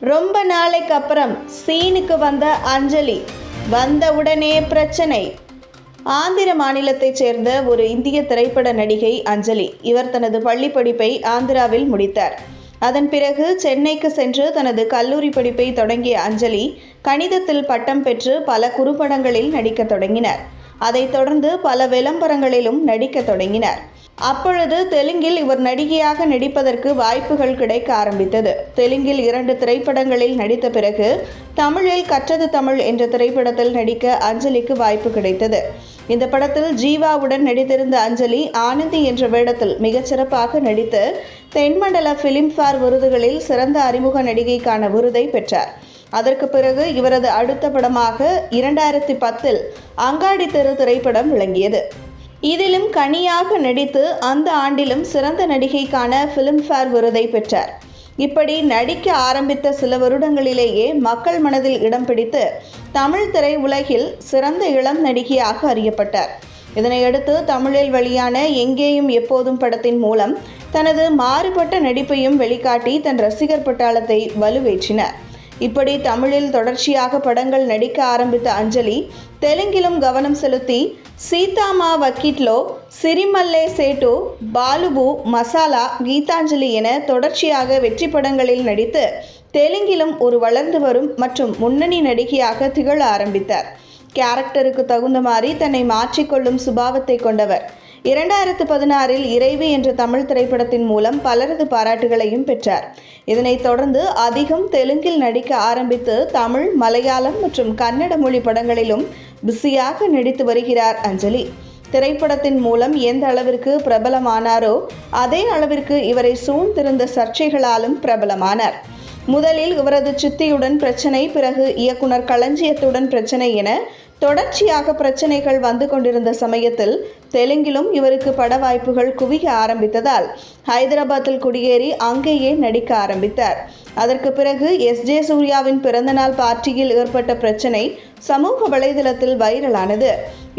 ரொம்ப நாளைக்கு அப்புறம் சீனுக்கு வந்த அஞ்சலி, வந்த உடனே பிரச்சனை. ஆந்திர மாநிலத்தைச் சேர்ந்த ஒரு இந்திய திரைப்பட நடிகை அஞ்சலி. இவர் தனது பள்ளி படிப்பை ஆந்திராவில் முடித்தார். அதன் பிறகு சென்னைக்கு சென்று தனது கல்லூரி படிப்பை தொடங்கிய அஞ்சலி கணிதத்தில் பட்டம் பெற்று பல குறும்படங்களில் நடிக்க தொடங்கினார். அதைத் தொடர்ந்து பல விளம்பரங்களிலும் நடிக்க தொடங்கினார். அப்பொழுது தெலுங்கில் இவர் நடிகையாக நடிப்பதற்கு வாய்ப்புகள் கிடைக்க ஆரம்பித்தது. தெலுங்கில் 2 திரைப்படங்களில் நடித்த பிறகு தமிழில் கற்றது தமிழ் என்ற திரைப்படத்தில் நடிக்க அஞ்சலிக்கு வாய்ப்பு கிடைத்தது. இந்த படத்தில் ஜீவாவுடன் நடித்திருந்த அஞ்சலி ஆனந்தி என்ற வேடத்தில் மிகச்சிறப்பாக நடித்து தென்மண்டல பிலிம்ஃபேர் விருதுகளில் சிறந்த அறிமுக நடிகைக்கான விருதை பெற்றார். அதற்கு பிறகு இவரது அடுத்த படமாக 2010 அங்காடி தெரு திரைப்படம் விளங்கியது. இதிலும் கனியாக நடித்து அந்த ஆண்டிலும் சிறந்த நடிகைக்கான பிலிம்ஃபேர் விருதை பெற்றார். இப்படி நடிக்க ஆரம்பித்த சில வருடங்களிலேயே மக்கள் மனதில் இடம் பிடித்து தமிழ் திரை உலகில் சிறந்த இளம் நடிகையாக அறியப்பட்டார். இதனையடுத்து தமிழில் வெளியான எங்கேயும் எப்போதும் படத்தின் மூலம் தனது மாறுபட்ட நடிப்பையும் வெளிக்காட்டி தன் ரசிகர் பட்டாளத்தை வலுவேற்றினார். இப்படி தமிழில் தொடர்ச்சியாக படங்கள் நடிக்க ஆரம்பித்த அஞ்சலி தெலுங்கிலும் கவனம் செலுத்தி சீதாமா வக்கீட்லோ, சிரிமல்லே சேட்டு, பாலுபு, மசாலா, கீதாஞ்சலி என தொடர்ச்சியாக வெற்றி படங்களில் நடித்து தெலுங்கிலும் ஒரு வளர்ந்து வரும் மற்றும் முன்னணி நடிகையாக திகழ ஆரம்பித்தார். கேரக்டருக்கு தகுந்த மாதிரி தன்னை மாற்றிக்கொள்ளும் சுபாவத்தை கொண்டவர். 2016 இறைவி என்ற தமிழ் திரைப்படத்தின் மூலம் பலரது பாராட்டுகளையும் பெற்றார். இதனைத் தொடர்ந்து அதிகம் தெலுங்கில் நடிக்க ஆரம்பித்து தமிழ், மலையாளம் மற்றும் கன்னட மொழி படங்களிலும் பிஸியாக நடித்து வருகிறார் அஞ்சலி. திரைப்படத்தின் மூலம் எந்த அளவிற்கு பிரபலமானாரோ அதே அளவிற்கு இவரை சூழ்ந்திருந்த சர்ச்சைகளாலும் பிரபலமானார். முதலில் இவரது சித்தியுடன் பிரச்சனை, பிறகு இயக்குனர் களஞ்சியத்துடன் பிரச்சனை என தொடர்ச்சியாக பிரச்சனைகள் வந்து கொண்டிருந்த சமயத்தில் தெலுங்கிலும் இவருக்கு பட வாய்ப்புகள் குவிய ஆரம்பித்ததால் ஹைதராபாத்தில் குடியேறி அங்கேயே நடிக்க ஆரம்பித்தார். அதற்கு பிறகு எஸ்.ஜே. சூர்யாவின் பிறந்தநாள் பார்ட்டியில் ஏற்பட்ட பிரச்சனை சமூக வலைதளத்தில் வைரலானது.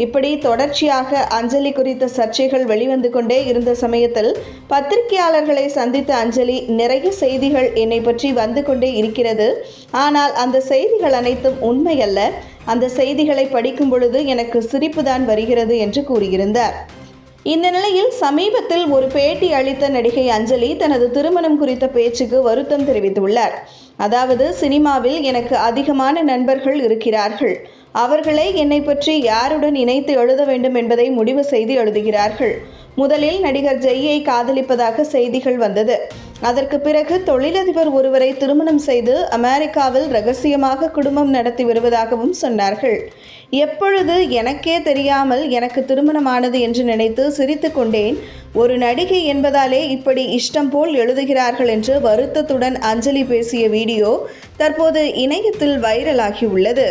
இப்படி தொடர்ச்சியாக அஞ்சலி குறித்த சர்ச்சைகள் வெளிவந்து கொண்டே இருந்த சமயத்தில் பத்திரிகையாளர்களை சந்தித்த அஞ்சலி, நிறைய செய்திகள் என்னை பற்றி வந்து கொண்டே இருக்கிறது, ஆனால் அந்த செய்திகள் அனைத்தும் உண்மையல்ல, அந்த செய்திகளை படிக்கும் பொழுது எனக்கு சிரிப்புதான் வருகிறது என்று கூறியிருந்தார். இந்த நிலையில் சமீபத்தில் ஒரு பேட்டி அளித்த நடிகை அஞ்சலி தனது திருமணம் குறித்த பேச்சுக்கு வருத்தம் தெரிவித்துள்ளார். அதாவது, சினிமாவில் எனக்கு அதிகமான நண்பர்கள் இருக்கிறார்கள். அவர்களே என்னை பற்றி யாருடன் இணைத்து எழுத வேண்டும் என்பதை முடிவு செய்து எழுதுகிறார்கள். முதலில் நடிகர் ஜெய்யை காதலிப்பதாக செய்திகள் வந்தது. அதற்கு பிறகு தொழிலதிபர் ஒருவரை திருமணம் செய்து அமெரிக்காவில் ரகசியமாக குடும்பம் நடத்தி வருவதாகவும் சொன்னார்கள். எப்பொழுது எனக்கே தெரியாமல் எனக்கு திருமணமானது என்று நினைத்து சிரித்து கொண்டேன். ஒரு நடிகை என்பதாலே இப்படி இஷ்டம் போல் எழுதுகிறார்கள் என்று வருத்தத்துடன் அஞ்சலி பேசிய வீடியோ தற்போது இணையத்தில் வைரலாகி உள்ளது.